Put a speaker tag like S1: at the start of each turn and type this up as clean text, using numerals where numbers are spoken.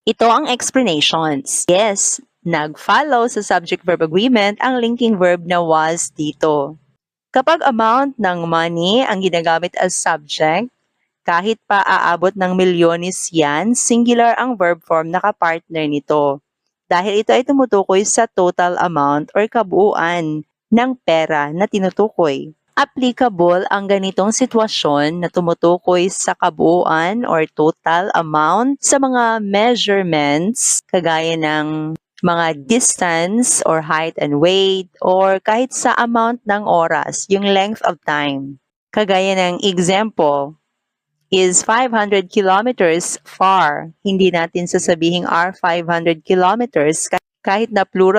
S1: Ito ang explanations. Yes, nag-follow sa subject-verb agreement ang linking verb na was dito. Kapag amount ng money ang ginagamit as subject, kahit pa aabot ng milyones yan, singular ang verb form na kapartner nito. Dahil ito ay tumutukoy sa total amount or kabuuan ng pera na tinutukoy. Applicable ang ganitong sitwasyon na tumutukoy sa kabuuan or total amount sa mga measurements kagaya ng mga distance or height and weight or kahit sa amount ng oras, yung length of time. Kagaya ng example, is 500 kilometers far. Hindi natin sasabihing are 500 kilometers kahit na plural